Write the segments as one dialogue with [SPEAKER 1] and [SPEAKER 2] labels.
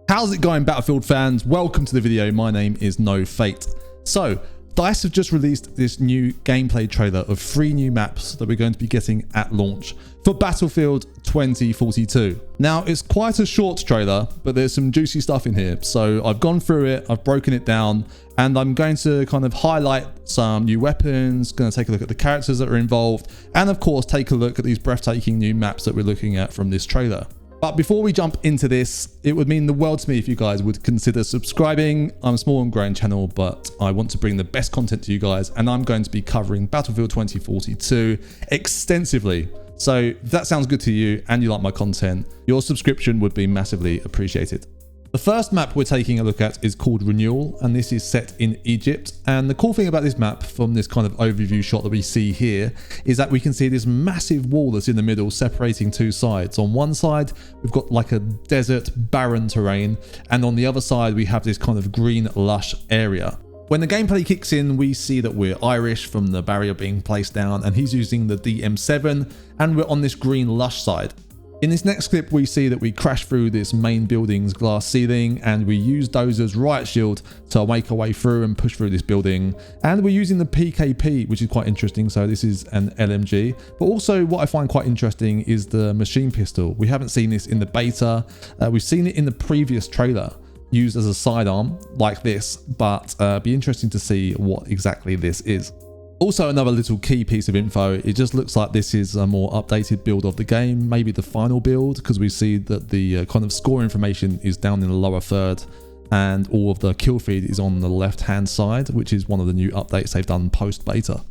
[SPEAKER 1] How's it going, Battlefield fans? Welcome to the video. My name is No Fate. So, DICE have just released this new gameplay trailer of 3 new maps that we're going to be getting at launch for Battlefield 2042. Now, it's quite a short trailer, but there's some juicy stuff in here. So I've gone through it, I've broken it down, and I'm going to kind of highlight some new weapons, going to take a look at the characters that are involved, and of course, take a look at these breathtaking new maps that we're looking at from this trailer. But before we jump into this, it would mean the world to me if you guys would consider subscribing. I'm a small and growing channel, but I want to bring the best content to you guys, and I'm going to be covering Battlefield 2042 extensively. So if that sounds good to you and you like my content, your subscription would be massively appreciated. The first map we're taking a look at is called Renewal, and this is set in Egypt. And the cool thing about this map from this kind of overview shot that we see here is that we can see this massive wall that's in the middle separating 2 sides. On one side, we've got like a desert, barren terrain, and on the other side, we have this kind of green, lush area. When the gameplay kicks in, we see that we're Irish from the barrier being placed down, and he's using the DM7, and we're on this green, lush side. In this next clip, we see that we crash through this main building's glass ceiling, and we use Dozer's riot shield to make our way through and push through this building. And we're using the PKP, which is quite interesting. So this is an LMG. But also what I find quite interesting is the machine pistol. We haven't seen this in the beta. We've seen it in the previous trailer, used as a sidearm like this, but be interesting to see what exactly this is. Also, another little key piece of info, it just looks like this is a more updated build of the game, maybe the final build, because we see that the kind of score information is down in the lower third and all of the kill feed is on the left hand side, which is one of the new updates they've done post beta.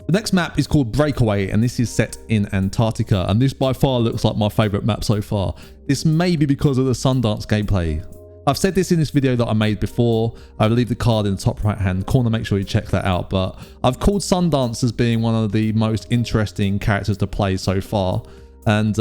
[SPEAKER 1] The next map is called Breakaway, and this is set in Antarctica, and this by far looks like my favourite map so far. This may be because of the Sundance gameplay. I've said this in this video that I made before. I'll leave the card in the top right hand corner, make sure you check that out. But I've called Sundance as being one of the most interesting characters to play so far. And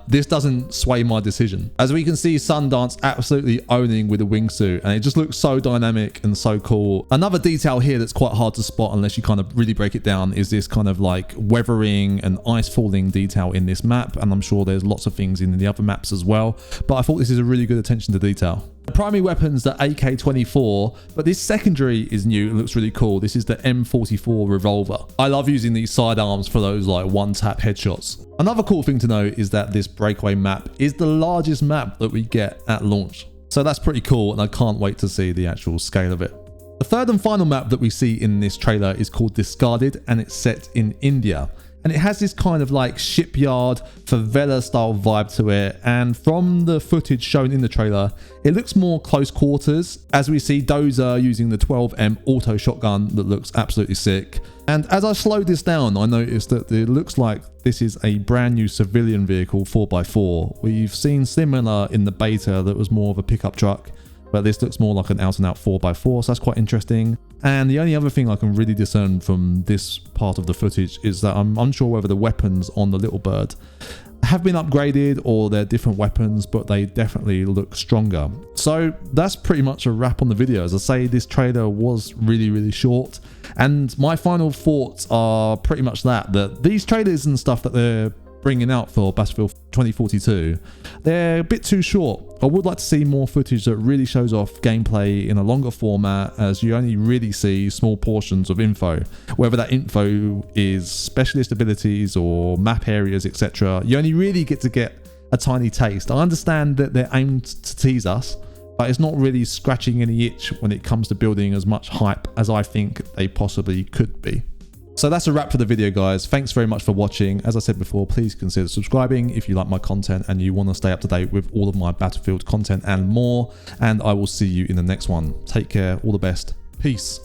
[SPEAKER 1] this doesn't sway my decision. As we can see, Sundance absolutely owning with a wingsuit, and it just looks so dynamic and so cool. Another detail here that's quite hard to spot unless you kind of really break it down is this kind of like weathering and ice falling detail in this map. And I'm sure there's lots of things in the other maps as well. But I thought this is a really good attention to detail. The primary weapon's the AK-24, but this secondary is new. It looks really cool. This is the M44 revolver. I love using these sidearms for those like one-tap headshots. Another cool thing to note is that this Breakaway map is the largest map that we get at launch. So that's pretty cool, and I can't wait to see the actual scale of it. The third and final map that we see in this trailer is called Discarded, and it's set in India. And it has this kind of like shipyard, favela style vibe to it. And from the footage shown in the trailer, it looks more close quarters as we see Dozer using the 12M auto shotgun that looks absolutely sick. And as I slowed this down, I noticed that it looks like this is a brand new civilian vehicle 4x4. We've seen similar in the beta that was more of a pickup truck, but this looks more like an out and out 4x4, so that's quite interesting. And the only other thing I can really discern from this part of the footage is that I'm unsure whether the weapons on the little bird have been upgraded or they're different weapons, but they definitely look stronger. So that's pretty much a wrap on the video. As I say, this trailer was really short, and my final thoughts are pretty much that these trailers and stuff that they're bringing out for Battlefield 2042, they're a bit too short. I would like to see more footage that really shows off gameplay in a longer format, as you only really see small portions of info. Whether that info is specialist abilities or map areas, etc. You only really get a tiny taste. I understand that they're aimed to tease us, but it's not really scratching any itch when it comes to building as much hype as I think they possibly could be. So that's a wrap for the video, guys. Thanks very much for watching. As I said before, please consider subscribing if you like my content and you want to stay up to date with all of my Battlefield content and more. And I will see you in the next one. Take care. All the best. Peace.